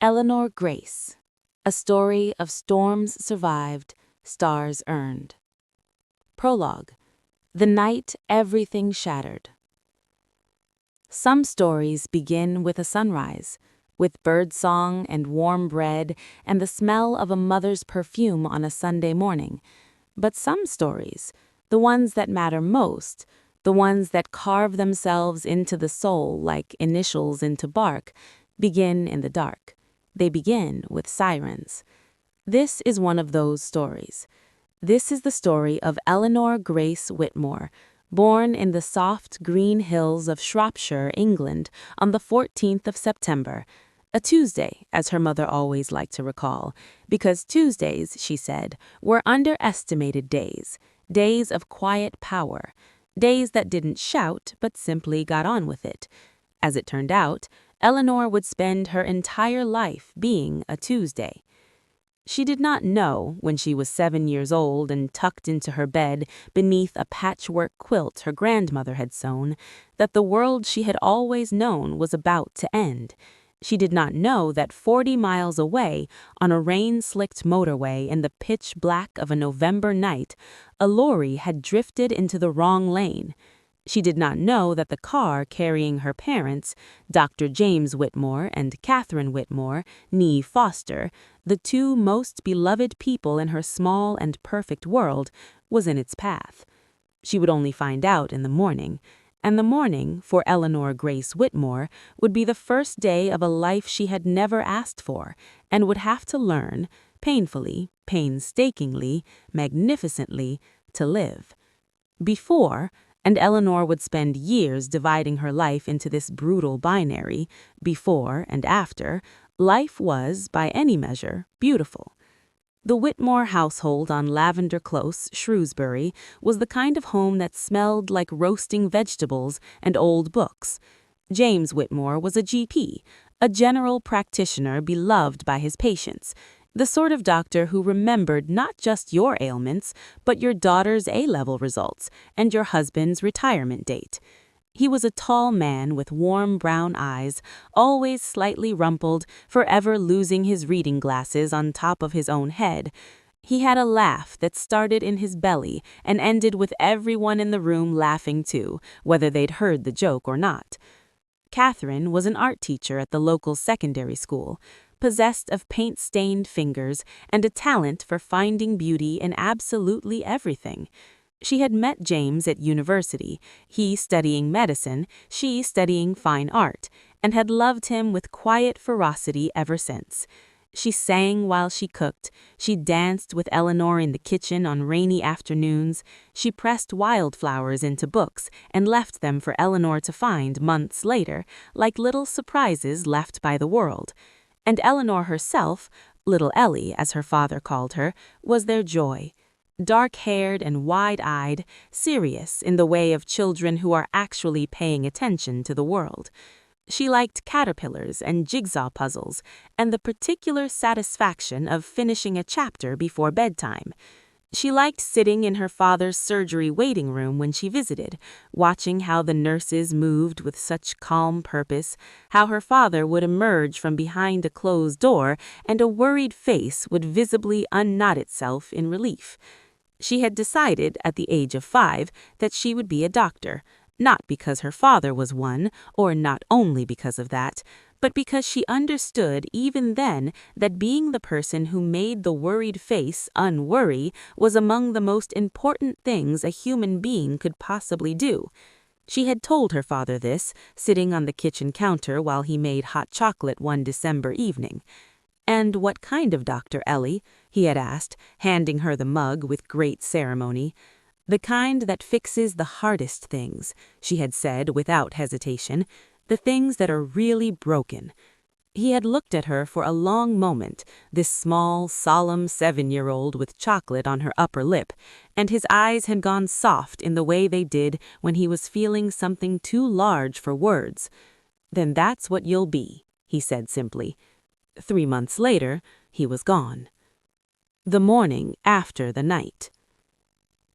Eleanor Grace, a story of storms survived, stars earned. Prologue. The night everything shattered. Some stories begin with a sunrise, with birdsong and warm bread and the smell of a mother's perfume on a Sunday morning. But some stories, the ones that matter most, the ones that carve themselves into the soul like initials into bark, begin in the dark. They begin with sirens. This is one of those stories. This is the story of Eleanor Grace Whitmore, born in the soft green hills of Shropshire, England, on the 14th of September, a Tuesday, as her mother always liked to recall, because Tuesdays, she said, were underestimated days, days of quiet power, days that didn't shout but simply got on with it. As it turned out, Eleanor would spend her entire life being a Tuesday. She did not know, when she was 7 years old and tucked into her bed beneath a patchwork quilt her grandmother had sewn, that the world she had always known was about to end. She did not know that 40 miles away, on a rain-slicked motorway in the pitch black of a November night, a lorry had drifted into the wrong lane. She did not know that the car carrying her parents, Dr. James Whitmore and Catherine Whitmore, née Foster, the two most beloved people in her small and perfect world, was in its path. She would only find out in the morning, and the morning, for Eleanor Grace Whitmore, would be the first day of a life she had never asked for, and would have to learn, painfully, painstakingly, magnificently, to live. Before, and Eleanor would spend years dividing her life into this brutal binary, before and after, life was, by any measure, beautiful. The Whitmore household on Lavender Close, Shrewsbury, was the kind of home that smelled like roasting vegetables and old books. James Whitmore was a GP, a general practitioner beloved by his patients, the sort of doctor who remembered not just your ailments, but your daughter's A-level results and your husband's retirement date. He was a tall man with warm brown eyes, always slightly rumpled, forever losing his reading glasses on top of his own head. He had a laugh that started in his belly and ended with everyone in the room laughing too, whether they'd heard the joke or not. Catherine was an art teacher at the local secondary school, possessed of paint-stained fingers and a talent for finding beauty in absolutely everything. She had met James at university, he studying medicine, she studying fine art, and had loved him with quiet ferocity ever since. She sang while she cooked, she danced with Eleanor in the kitchen on rainy afternoons, she pressed wildflowers into books and left them for Eleanor to find months later, like little surprises left by the world. And Eleanor herself, little Ellie as her father called her, was their joy. Dark-haired and wide-eyed, serious in the way of children who are actually paying attention to the world. She liked caterpillars and jigsaw puzzles, and the particular satisfaction of finishing a chapter before bedtime. She liked sitting in her father's surgery waiting room when she visited, watching how the nurses moved with such calm purpose, how her father would emerge from behind a closed door and a worried face would visibly unknot itself in relief. She had decided at the age of 5 that she would be a doctor, not because her father was one, or not only because of that, but because she understood even then that being the person who made the worried face unworry was among the most important things a human being could possibly do. She had told her father this, sitting on the kitchen counter while he made hot chocolate one December evening. "And what kind of doctor, Ellie?" he had asked, handing her the mug with great ceremony. "The kind that fixes the hardest things," she had said without hesitation, "the things that are really broken." He had looked at her for a long moment, this small, solemn 7-year-old with chocolate on her upper lip, and his eyes had gone soft in the way they did when he was feeling something too large for words. "Then that's what you'll be," he said simply. 3 months later, he was gone. The morning after the night.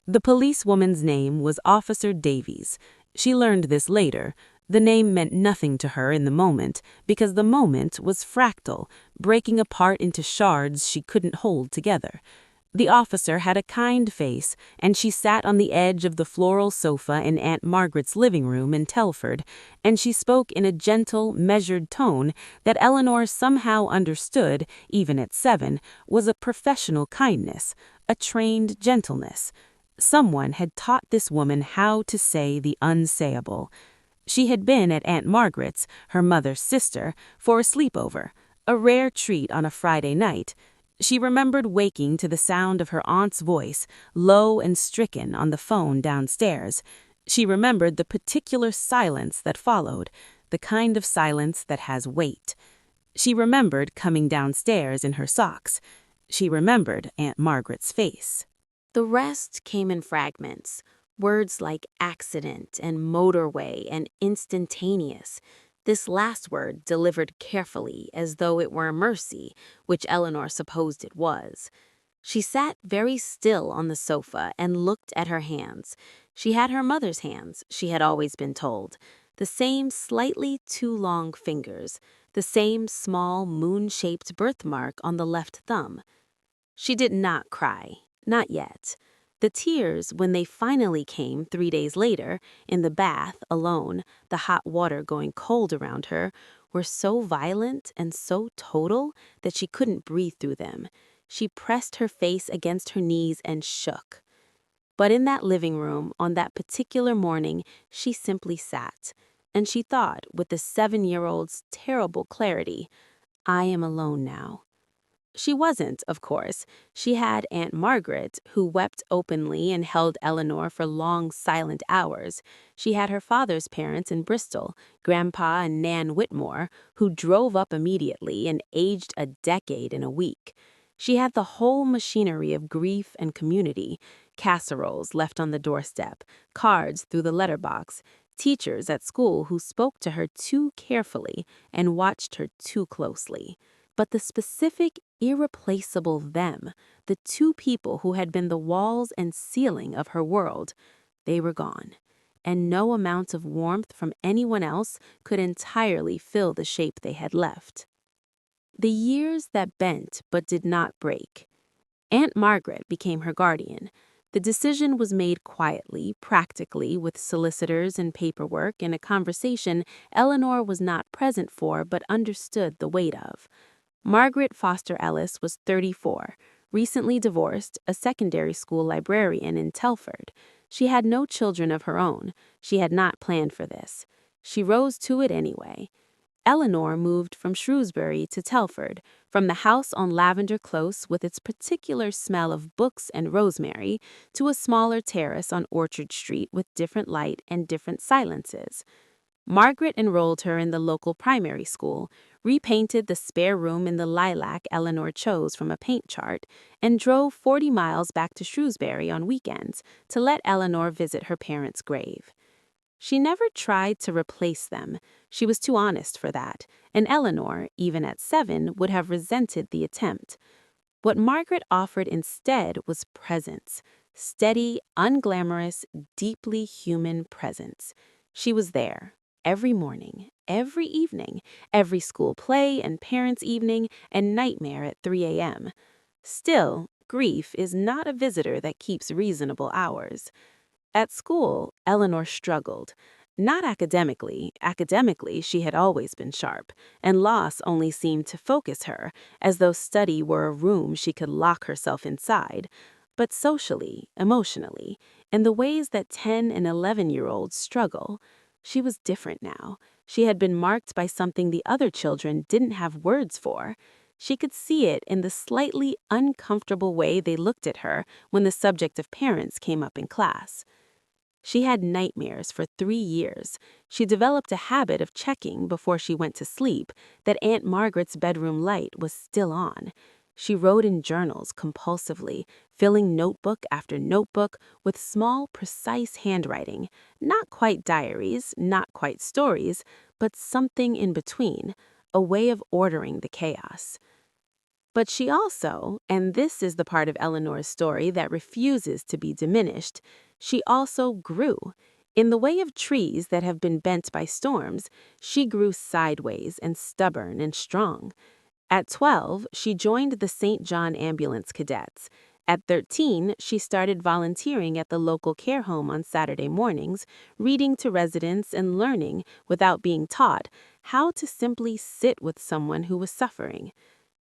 The policewoman's name was Officer Davies. She learned this later. The name meant nothing to her in the moment because the moment was fractal, breaking apart into shards she couldn't hold together. The officer had a kind face, and she sat on the edge of the floral sofa in Aunt Margaret's living room in Telford, and she spoke in a gentle, measured tone that Eleanor somehow understood, even at 7, was a professional kindness, a trained gentleness. Someone had taught this woman how to say the unsayable. She had been at Aunt Margaret's, her mother's sister, for a sleepover, a rare treat on a Friday night. She remembered waking to the sound of her aunt's voice, low and stricken, on the phone downstairs. She remembered the particular silence that followed, the kind of silence that has weight. She remembered coming downstairs in her socks. She remembered Aunt Margaret's face. The rest came in fragments, words like accident and motorway and instantaneous. This last word delivered carefully, as though it were a mercy, which Eleanor supposed it was. She sat very still on the sofa and looked at her hands. She had her mother's hands, she had always been told. The same slightly too long fingers, the same small moon-shaped birthmark on the left thumb. She did not cry, not yet. The tears, when they finally came 3 days later, in the bath, alone, the hot water going cold around her, were so violent and so total that she couldn't breathe through them. She pressed her face against her knees and shook. But in that living room, on that particular morning, she simply sat. And she thought, with the 7-year-old's terrible clarity, I am alone now. She wasn't, of course. She had Aunt Margaret, who wept openly and held Eleanor for long, silent hours. She had her father's parents in Bristol, Grandpa and Nan Whitmore, who drove up immediately and aged a decade in a week. She had the whole machinery of grief and community, casseroles left on the doorstep, cards through the letterbox, teachers at school who spoke to her too carefully and watched her too closely. But the specific, irreplaceable them, the two people who had been the walls and ceiling of her world, they were gone, and no amount of warmth from anyone else could entirely fill the shape they had left. The years that bent but did not break. Aunt Margaret became her guardian. The decision was made quietly, practically, with solicitors and paperwork, in a conversation Eleanor was not present for but understood the weight of. Margaret Foster Ellis was 34, recently divorced, a secondary school librarian in Telford. She had no children of her own. She had not planned for this. She rose to it anyway. Eleanor moved from Shrewsbury to Telford, from the house on Lavender Close with its particular smell of books and rosemary, to a smaller terrace on Orchard Street with different light and different silences. Margaret enrolled her in the local primary school, repainted the spare room in the lilac Eleanor chose from a paint chart, and drove 40 miles back to Shrewsbury on weekends to let Eleanor visit her parents' grave. She never tried to replace them. She was too honest for that, and Eleanor, even at 7, would have resented the attempt. What Margaret offered instead was presence, steady, unglamorous, deeply human presence. She was there. Every morning, every evening, every school play and parents' evening, and nightmare at 3 a.m. Still, grief is not a visitor that keeps reasonable hours. At school, Eleanor struggled. Not academically. Academically, she had always been sharp, and loss only seemed to focus her, as though study were a room she could lock herself inside. But socially, emotionally, in the ways that 10 and 11-year-olds struggle, she was different now. She had been marked by something the other children didn't have words for. She could see it in the slightly uncomfortable way they looked at her when the subject of parents came up in class. She had nightmares for 3 years. She developed a habit of checking before she went to sleep that Aunt Margaret's bedroom light was still on. She wrote in journals compulsively, filling notebook after notebook with small, precise handwriting, not quite diaries, not quite stories, but something in between, a way of ordering the chaos. But she also, and this is the part of Eleanor's story that refuses to be diminished, she also grew. In the way of trees that have been bent by storms, she grew sideways and stubborn and strong. At 12, she joined the St. John Ambulance Cadets. At 13, she started volunteering at the local care home on Saturday mornings, reading to residents and learning, without being taught, how to simply sit with someone who was suffering.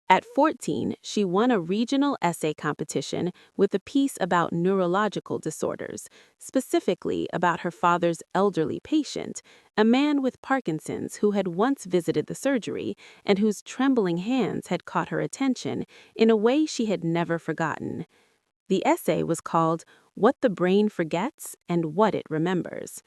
At 14, she won a regional essay competition with a piece about neurological disorders, specifically about her father's elderly patient, a man with Parkinson's who had once visited the surgery and whose trembling hands had caught her attention in a way she had never forgotten. The essay was called "What the Brain Forgets and What It Remembers."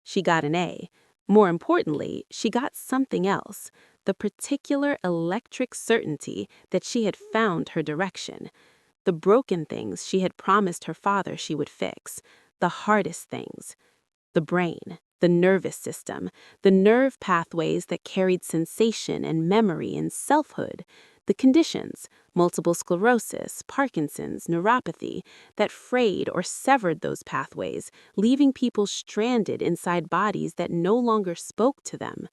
She got an A. More importantly, she got something else, the particular electric certainty that she had found her direction. The broken things she had promised her father she would fix, the hardest things. The brain, the nervous system, the nerve pathways that carried sensation and memory and selfhood, the conditions, multiple sclerosis, Parkinson's, neuropathy, that frayed or severed those pathways, leaving people stranded inside bodies that no longer spoke to them.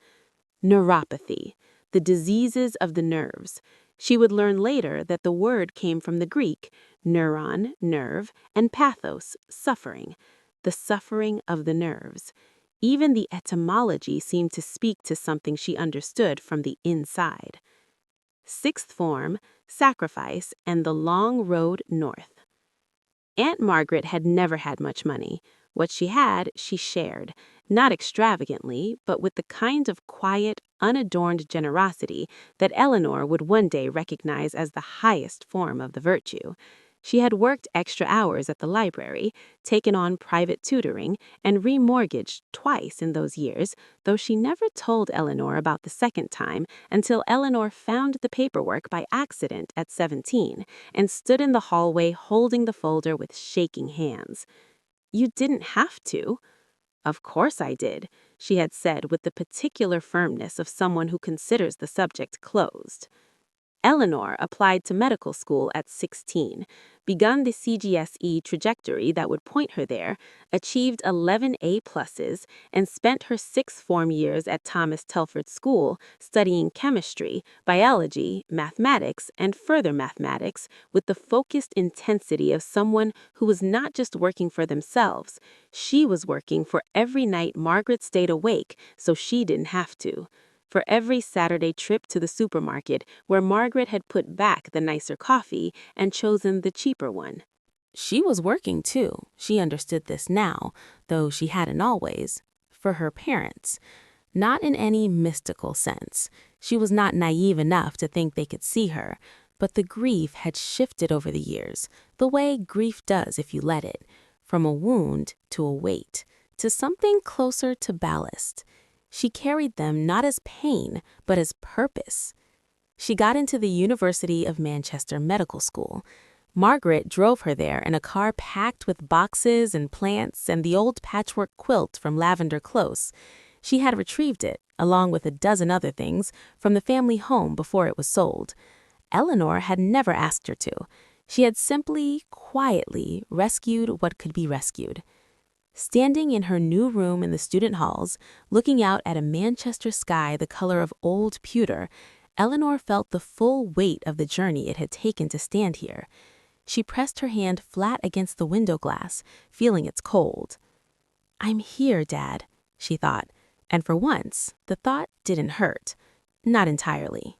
Neuropathy, the diseases of the nerves. She would learn later that the word came from the Greek, neuron, nerve, and pathos, suffering, the suffering of the nerves. Even the etymology seemed to speak to something she understood from the inside. Sixth form, sacrifice, and the long road north. Aunt Margaret had never had much money. What she had, she shared, not extravagantly, but with the kind of quiet, unadorned generosity that Eleanor would one day recognize as the highest form of the virtue. She had worked extra hours at the library, taken on private tutoring, and remortgaged twice in those years, though she never told Eleanor about the second time until Eleanor found the paperwork by accident at 17 and stood in the hallway holding the folder with shaking hands. "You didn't have to." "Of course I did," she had said with the particular firmness of someone who considers the subject closed. Eleanor applied to medical school at 16, begun the CGSE trajectory that would point her there, achieved 11 A+, and spent her sixth form years at Thomas Telford School studying chemistry, biology, mathematics, and further mathematics with the focused intensity of someone who was not just working for themselves. She was working for every night Margaret stayed awake so she didn't have to. For every Saturday trip to the supermarket where Margaret had put back the nicer coffee and chosen the cheaper one. She was working too, she understood this now, though she hadn't always, for her parents. Not in any mystical sense. She was not naive enough to think they could see her, but the grief had shifted over the years, the way grief does if you let it, from a wound to a weight, to something closer to ballast. She carried them not as pain, but as purpose. She got into the University of Manchester Medical School. Margaret drove her there in a car packed with boxes and plants and the old patchwork quilt from Lavender Close. She had retrieved it, along with a dozen other things, from the family home before it was sold. Eleanor had never asked her to. She had simply, quietly rescued what could be rescued. Standing in her new room in the student halls, looking out at a Manchester sky the color of old pewter, Eleanor felt the full weight of the journey it had taken to stand here. She pressed her hand flat against the window glass, feeling its cold. "I'm here, Dad," she thought, and for once, the thought didn't hurt. Not entirely.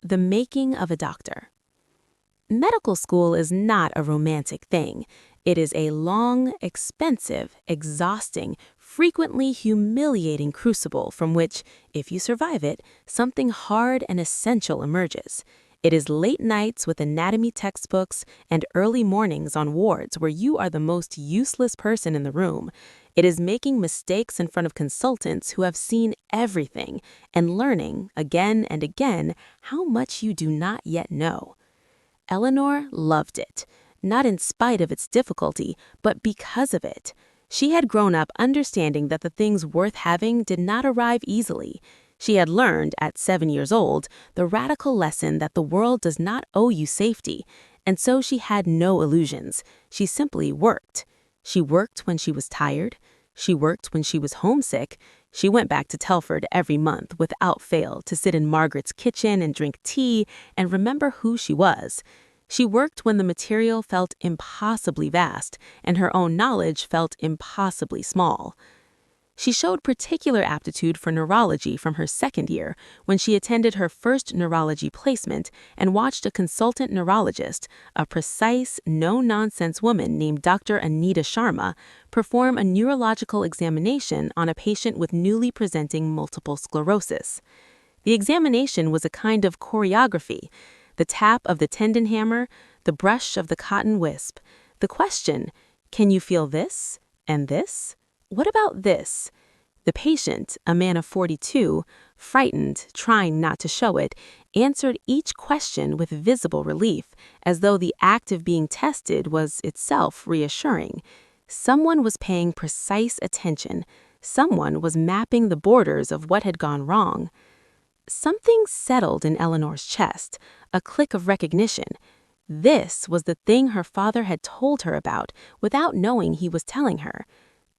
The making of a doctor. Medical school is not a romantic thing. It is a long, expensive, exhausting, frequently humiliating crucible from which, if you survive it, something hard and essential emerges. It is late nights with anatomy textbooks and early mornings on wards where you are the most useless person in the room. It is making mistakes in front of consultants who have seen everything and learning, again and again, how much you do not yet know. Eleanor loved it. Not in spite of its difficulty, but because of it. She had grown up understanding that the things worth having did not arrive easily. She had learned, at 7 years old, the radical lesson that the world does not owe you safety, and so she had no illusions. She simply worked. She worked when she was tired. She worked when she was homesick. She went back to Telford every month without fail to sit in Margaret's kitchen and drink tea and remember who she was. She worked when the material felt impossibly vast and her own knowledge felt impossibly small. She showed particular aptitude for neurology from her second year when she attended her first neurology placement and watched a consultant neurologist, a precise, no-nonsense woman named Dr. Anita Sharma, perform a neurological examination on a patient with newly presenting multiple sclerosis. The examination was a kind of choreography: the tap of the tendon hammer, the brush of the cotton wisp, the question, "Can you feel this? And this? What about this?" The patient, a man of 42, frightened, trying not to show it, answered each question with visible relief, as though the act of being tested was itself reassuring. Someone was paying precise attention. Someone was mapping the borders of what had gone wrong. Something settled in Eleanor's chest, a click of recognition. This was the thing her father had told her about without knowing he was telling her.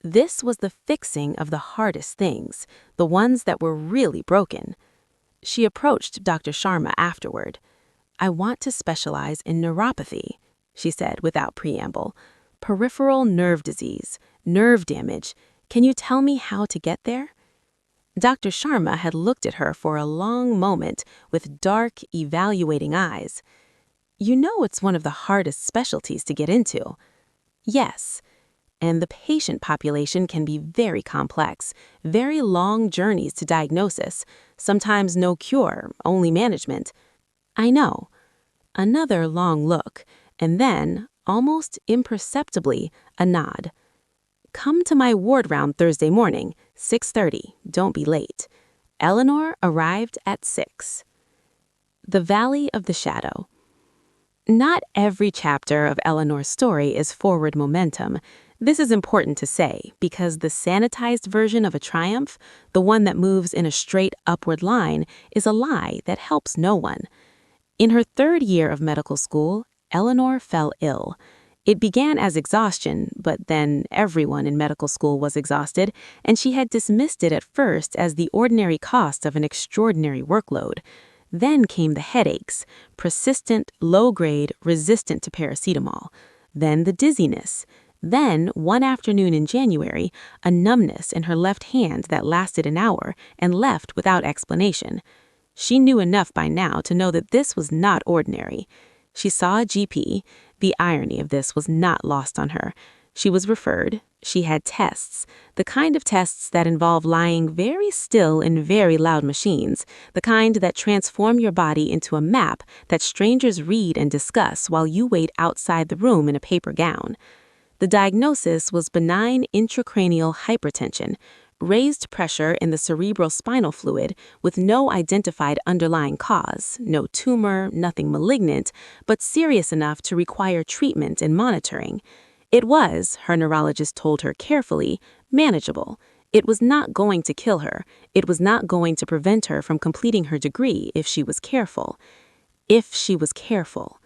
This was the fixing of the hardest things, the ones that were really broken. She approached Dr. Sharma afterward. "I want to specialize in neuropathy," she said without preamble. "Peripheral nerve disease, nerve damage. Can you tell me how to get there?" Dr. Sharma had looked at her for a long moment with dark, evaluating eyes. "You know it's one of the hardest specialties to get into." "Yes. And the patient population can be very complex, very long journeys to diagnosis, sometimes no cure, only management." "I know." Another long look, and then, almost imperceptibly, a nod. "Come to my ward round Thursday morning, 6:30, don't be late." Eleanor arrived at 6. The Valley of the Shadow. Not every chapter of Eleanor's story is forward momentum. This is important to say because the sanitized version of a triumph, the one that moves in a straight upward line, is a lie that helps no one. In her third year of medical school, Eleanor fell ill. It began as exhaustion, but then everyone in medical school was exhausted, and she had dismissed it at first as the ordinary cost of an extraordinary workload. Then came the headaches, persistent, low-grade, resistant to paracetamol. Then the dizziness. Then, one afternoon in January, a numbness in her left hand that lasted an hour and left without explanation. She knew enough by now to know that this was not ordinary. She saw a GP. The irony of this was not lost on her. She was referred. She had tests, the kind of tests that involve lying very still in very loud machines, the kind that transform your body into a map that strangers read and discuss while you wait outside the room in a paper gown. The diagnosis was benign intracranial hypertension, raised pressure in the cerebral spinal fluid with no identified underlying cause, no tumor, nothing malignant, but serious enough to require treatment and monitoring. It was, her neurologist told her carefully, manageable. It was not going to kill her. It was not going to prevent her from completing her degree if she was careful. If she was careful.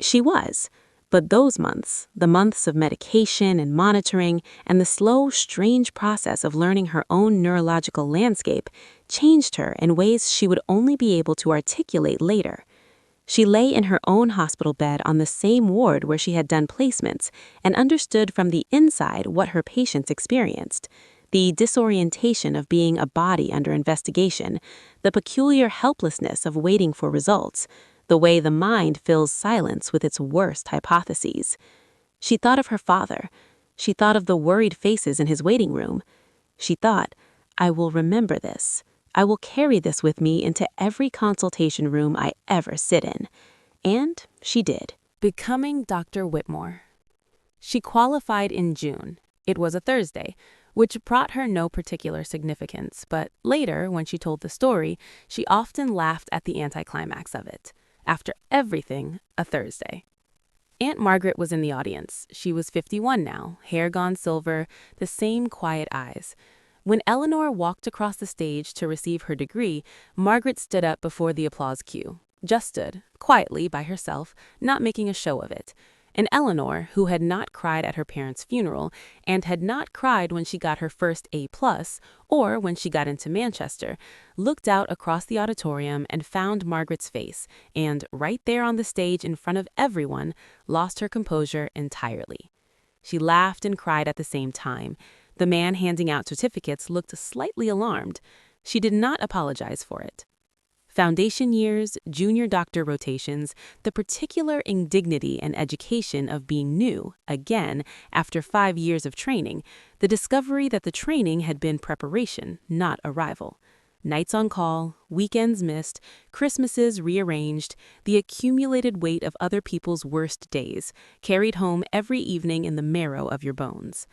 She was. But those months, the months of medication and monitoring, and the slow, strange process of learning her own neurological landscape, changed her in ways she would only be able to articulate later. She lay in her own hospital bed on the same ward where she had done placements and understood from the inside what her patients experienced: the disorientation of being a body under investigation, the peculiar helplessness of waiting for results, the way the mind fills silence with its worst hypotheses. She thought of her father. She thought of the worried faces in his waiting room. She thought, "I will remember this. I will carry this with me into every consultation room I ever sit in." And she did. Becoming Dr. Whitmore. She qualified in June. It was a Thursday, which brought her no particular significance, but later, when she told the story, she often laughed at the anticlimax of it. After everything, a Thursday. Aunt Margaret was in the audience. She was 51 now, hair gone silver, the same quiet eyes. When Eleanor walked across the stage to receive her degree, Margaret stood up before the applause queue. Just stood, quietly by herself, not making a show of it. And Eleanor, who had not cried at her parents' funeral and had not cried when she got her first A+ or when she got into Manchester, looked out across the auditorium and found Margaret's face and, right there on the stage in front of everyone, lost her composure entirely. She laughed and cried at the same time. The man handing out certificates looked slightly alarmed. She did not apologize for it. Foundation years, junior doctor rotations, the particular indignity and education of being new, again, after 5 years of training, the discovery that the training had been preparation, not arrival. Nights on call, weekends missed, Christmases rearranged, the accumulated weight of other people's worst days, carried home every evening in the marrow of your bones.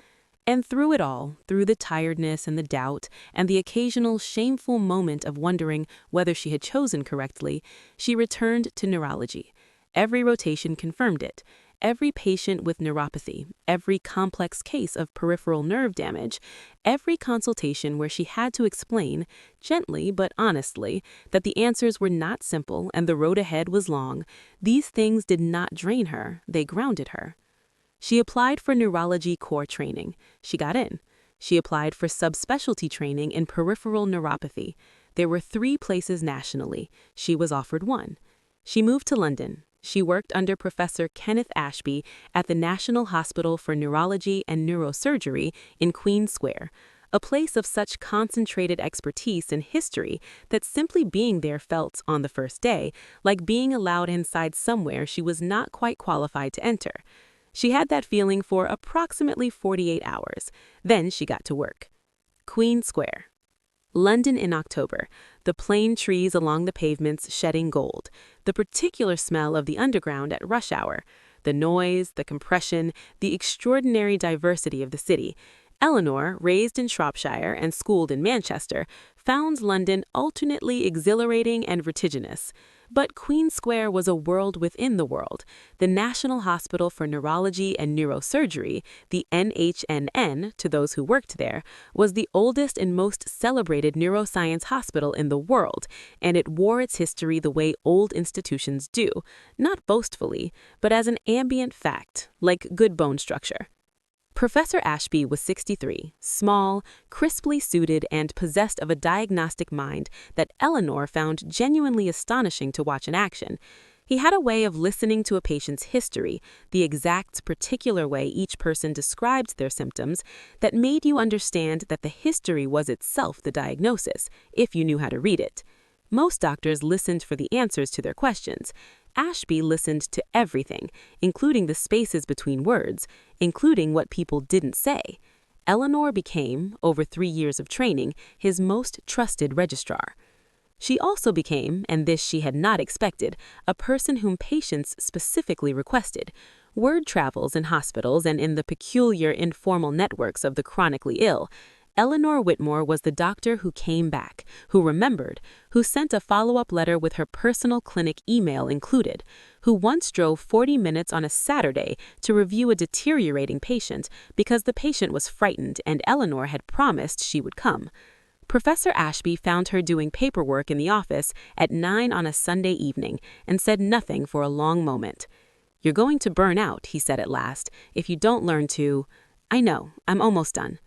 And through it all, through the tiredness and the doubt, and the occasional shameful moment of wondering whether she had chosen correctly, she returned to neurology. Every rotation confirmed it. Every patient with neuropathy, every complex case of peripheral nerve damage, every consultation where she had to explain, gently but honestly, that the answers were not simple and the road ahead was long, these things did not drain her, they grounded her. She applied for neurology core training. She got in. She applied for subspecialty training in peripheral neuropathy. There were 3 places nationally. She was offered 1. She moved to London. She worked under Professor Kenneth Ashby at the National Hospital for Neurology and Neurosurgery in Queen Square, a place of such concentrated expertise and history that simply being there felt, on the first day, like being allowed inside somewhere she was not quite qualified to enter. She had that feeling for approximately 48 hours. Then she got to work. Queen Square. London in October, the plane trees along the pavements shedding gold, the particular smell of the underground at rush hour, the noise, the compression, the extraordinary diversity of the city. Eleanor, raised in Shropshire and schooled in Manchester, found London alternately exhilarating and vertiginous. But Queen Square was a world within the world. The National Hospital for Neurology and Neurosurgery, the NHNN to those who worked there, was the oldest and most celebrated neuroscience hospital in the world, and it wore its history the way old institutions do, not boastfully, but as an ambient fact, like good bone structure. Professor Ashby was 63, small, crisply suited, and possessed of a diagnostic mind that Eleanor found genuinely astonishing to watch in action. He had a way of listening to a patient's history, the exact particular way each person described their symptoms, that made you understand that the history was itself the diagnosis, if you knew how to read it. Most doctors listened for the answers to their questions. Ashby listened to everything, including the spaces between words, including what people didn't say. Eleanor became, over 3 years of training, his most trusted registrar. She also became, and this she had not expected, a person whom patients specifically requested. Word travels in hospitals and in the peculiar informal networks of the chronically ill. Eleanor Whitmore was the doctor who came back, who remembered, who sent a follow-up letter with her personal clinic email included, who once drove 40 minutes on a Saturday to review a deteriorating patient because the patient was frightened and Eleanor had promised she would come. Professor Ashby found her doing paperwork in the office at 9 on a Sunday evening and said nothing for a long moment. "You're going to burn out," he said at last, "if you don't learn to—" "I know, I'm almost done."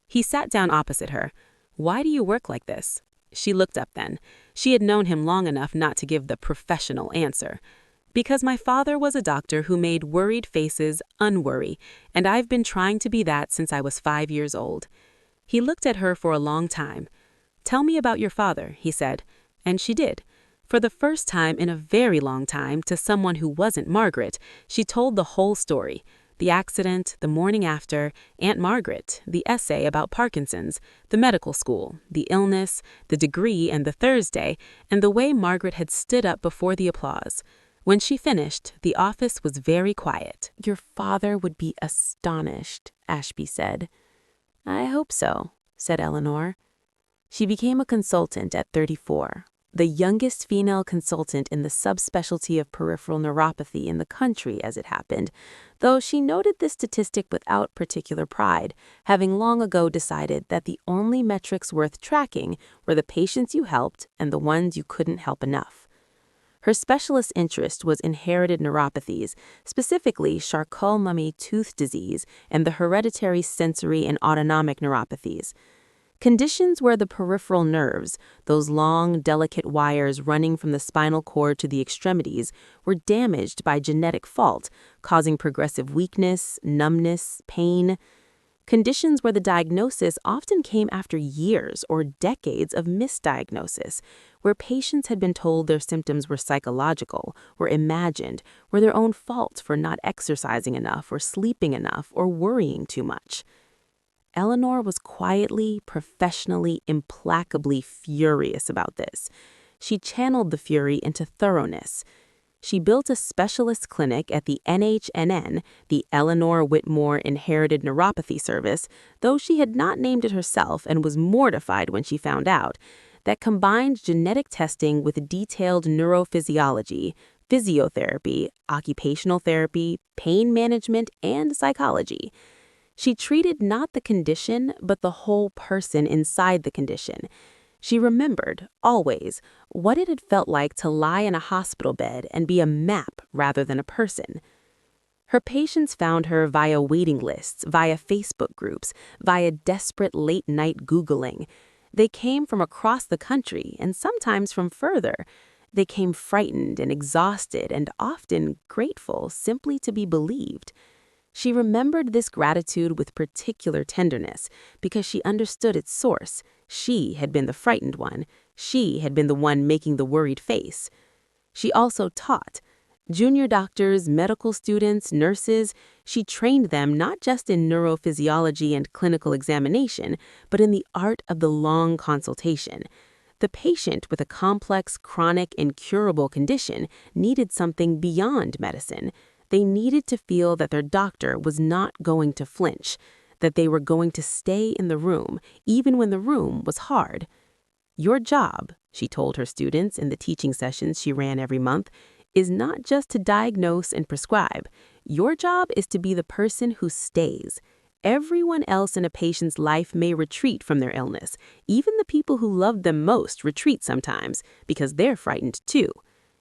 He sat down opposite her. "Why do you work like this?" She looked up then. She had known him long enough not to give the professional answer. "Because my father was a doctor who made worried faces unworry, and I've been trying to be that since I was 5 years old." He looked at her for a long time. "Tell me about your father," he said. And she did. For the first time in a very long time, to someone who wasn't Margaret, she told the whole story. The accident, the morning after, Aunt Margaret, the essay about Parkinson's, the medical school, the illness, the degree and the Thursday, and the way Margaret had stood up before the applause. When she finished, the office was very quiet. "Your father would be astonished," Ashby said. "I hope so," said Eleanor. She became a consultant at 34. The youngest female consultant in the subspecialty of peripheral neuropathy in the country, as it happened, though she noted this statistic without particular pride, having long ago decided that the only metrics worth tracking were the patients you helped and the ones you couldn't help enough. Her specialist interest was inherited neuropathies, specifically Charcot-Marie-Tooth disease and the hereditary sensory and autonomic neuropathies. Conditions where the peripheral nerves, those long, delicate wires running from the spinal cord to the extremities, were damaged by genetic fault, causing progressive weakness, numbness, pain. Conditions where the diagnosis often came after years or decades of misdiagnosis, where patients had been told their symptoms were psychological, were imagined, were their own fault for not exercising enough or sleeping enough or worrying too much. Eleanor was quietly, professionally, implacably furious about this. She channeled the fury into thoroughness. She built a specialist clinic at the NHNN, the Eleanor Whitmore Inherited Neuropathy Service, though she had not named it herself and was mortified when she found out, that combined genetic testing with detailed neurophysiology, physiotherapy, occupational therapy, pain management, and psychology. She treated not the condition, but the whole person inside the condition. She remembered, always, what it had felt like to lie in a hospital bed and be a map rather than a person. Her patients found her via waiting lists, via Facebook groups, via desperate late-night Googling. They came from across the country and sometimes from further. They came frightened and exhausted and often grateful simply to be believed. She remembered this gratitude with particular tenderness because she understood its source. She had been the frightened one. She had been the one making the worried face. She also taught. Junior doctors, medical students, nurses, she trained them not just in neurophysiology and clinical examination, but in the art of the long consultation. The patient with a complex, chronic, incurable condition needed something beyond medicine. They needed to feel that their doctor was not going to flinch, that they were going to stay in the room, even when the room was hard. Your job, she told her students in the teaching sessions she ran every month, is not just to diagnose and prescribe. Your job is to be the person who stays. Everyone else in a patient's life may retreat from their illness. Even the people who love them most retreat sometimes, because they're frightened too.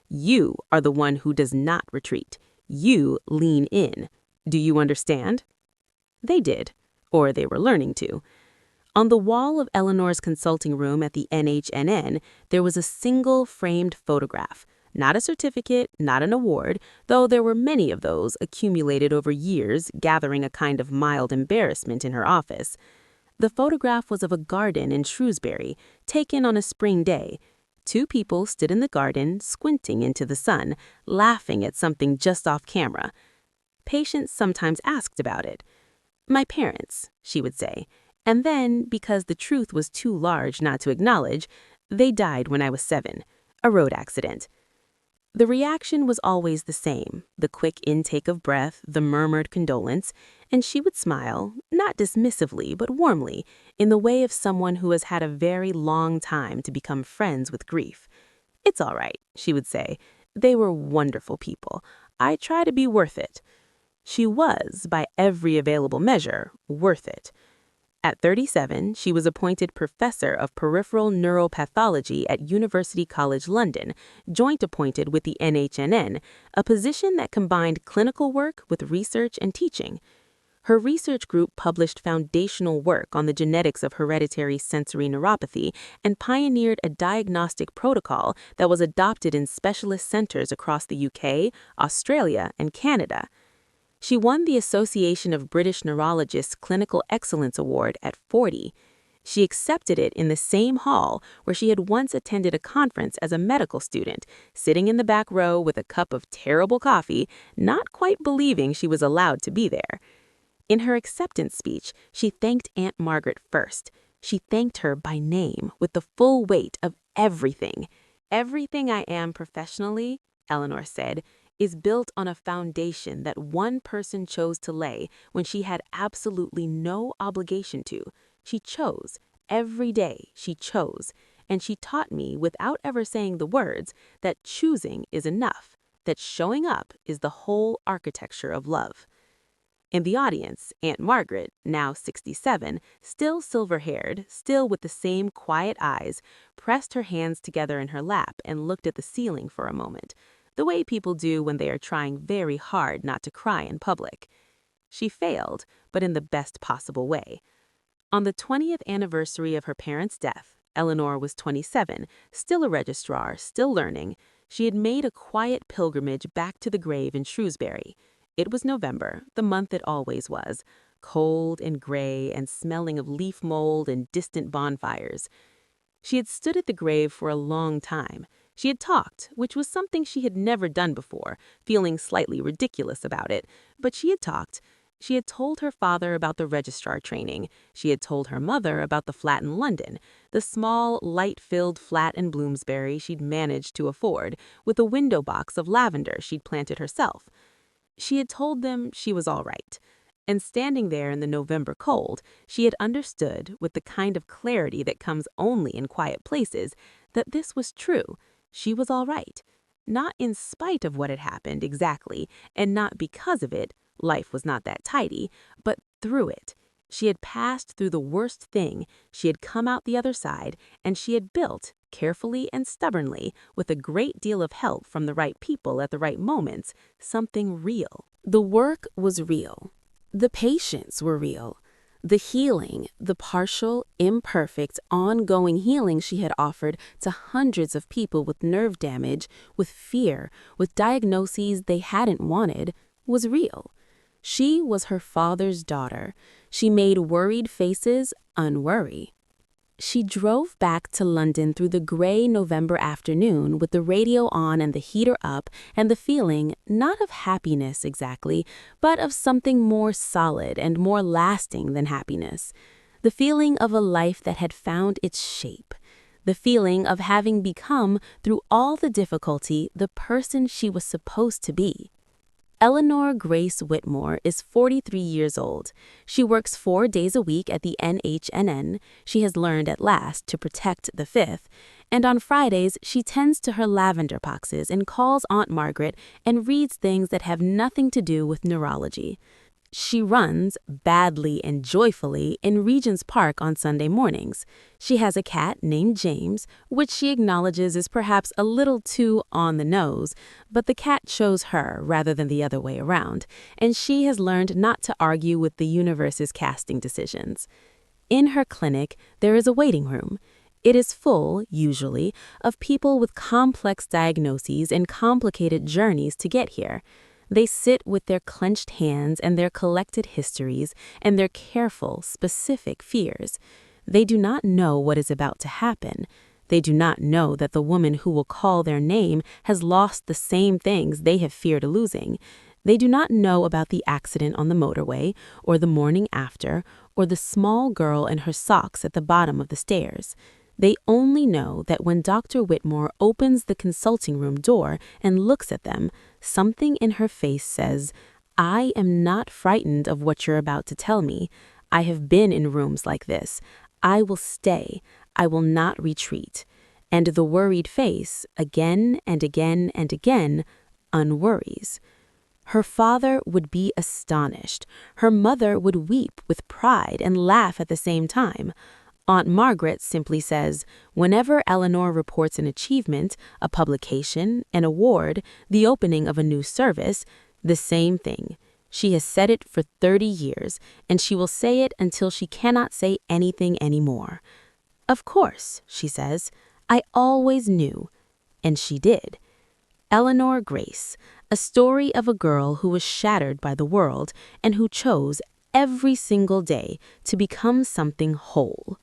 You are the one who does not retreat. You lean in. Do you understand? They did, or they were learning to. On the wall of Eleanor's consulting room at the NHNN, there was a single framed photograph. Not a certificate, not an award, though there were many of those accumulated over years, gathering a kind of mild embarrassment in her office. The photograph was of a garden in Shrewsbury, taken on a spring day. Two people stood in the garden, squinting into the sun, laughing at something just off camera. Patients sometimes asked about it. "My parents," she would say, and then, because the truth was too large not to acknowledge, "They died when I was 7. A road accident." The reaction was always the same, the quick intake of breath, the murmured condolence, and she would smile, not dismissively but warmly, in the way of someone who has had a very long time to become friends with grief. "It's all right," she would say. "They were wonderful people. I try to be worth it." She was, by every available measure, worth it. At 37, she was appointed Professor of Peripheral Neuropathology at University College London, joint appointed with the NHNN, a position that combined clinical work with research and teaching. Her research group published foundational work on the genetics of hereditary sensory neuropathy and pioneered a diagnostic protocol that was adopted in specialist centers across the UK, Australia, and Canada. She won the Association of British Neurologists Clinical Excellence Award at 40. She accepted it in the same hall where she had once attended a conference as a medical student, sitting in the back row with a cup of terrible coffee, not quite believing she was allowed to be there. In her acceptance speech, she thanked Aunt Margaret first. She thanked her by name with the full weight of everything. "Everything I am professionally," Eleanor said, "is built on a foundation that one person chose to lay when she had absolutely no obligation to. She chose. Every day she chose. And she taught me, without ever saying the words, that choosing is enough, that showing up is the whole architecture of love." In the audience, Aunt Margaret, now 67, still silver-haired, still with the same quiet eyes, pressed her hands together in her lap and looked at the ceiling for a moment, the way people do when they are trying very hard not to cry in public. She failed, but in the best possible way. On the 20th anniversary of her parents' death, Eleanor was 27, still a registrar, still learning. She had made a quiet pilgrimage back to the grave in Shrewsbury. It was November, the month it always was, cold and gray and smelling of leaf mold and distant bonfires. She had stood at the grave for a long time. She had talked, which was something she had never done before, feeling slightly ridiculous about it, but she had talked. She had told her father about the registrar training. She had told her mother about the flat in London, the small, light-filled flat in Bloomsbury she'd managed to afford, with a window box of lavender she'd planted herself. She had told them she was all right. And standing there in the November cold, she had understood, with the kind of clarity that comes only in quiet places, that this was true. She was all right. Not in spite of what had happened exactly, and not because of it. Life was not that tidy, but through it. She had passed through the worst thing, she had come out the other side, and she had built, carefully and stubbornly, with a great deal of help from the right people at the right moments, something real. The work was real. The patients were real. The healing, the partial, imperfect, ongoing healing she had offered to hundreds of people with nerve damage, with fear, with diagnoses they hadn't wanted, was real. She was her father's daughter. She made worried faces unworry. She drove back to London through the gray November afternoon with the radio on and the heater up and the feeling, not of happiness exactly, but of something more solid and more lasting than happiness. The feeling of a life that had found its shape. The feeling of having become, through all the difficulty, the person she was supposed to be. Eleanor Grace Whitmore is 43 years old. She works 4 days a week at the NHNN. She has learned at last to protect the fifth. And on Fridays, she tends to her lavender boxes and calls Aunt Margaret and reads things that have nothing to do with neurology. She runs, badly and joyfully, in Regent's Park on Sunday mornings. She has a cat named James, which she acknowledges is perhaps a little too on the nose, but the cat chose her rather than the other way around, and she has learned not to argue with the universe's casting decisions. In her clinic, there is a waiting room. It is full, usually, of people with complex diagnoses and complicated journeys to get here. They sit with their clenched hands and their collected histories and their careful, specific fears. They do not know what is about to happen. They do not know that the woman who will call their name has lost the same things they have feared losing. They do not know about the accident on the motorway, or the morning after, or the small girl and her socks at the bottom of the stairs. They only know that when Dr. Whitmore opens the consulting room door and looks at them, something in her face says, "I am not frightened of what you're about to tell me. I have been in rooms like this. I will stay. I will not retreat." And the worried face, again and again and again, unworries. Her father would be astonished. Her mother would weep with pride and laugh at the same time. Aunt Margaret simply says, whenever Eleanor reports an achievement, a publication, an award, the opening of a new service, the same thing. She has said it for 30 years, and she will say it until she cannot say anything anymore. "Of course," she says, "I always knew." And she did. Eleanor Grace, a story of a girl who was shattered by the world and who chose every single day to become something whole.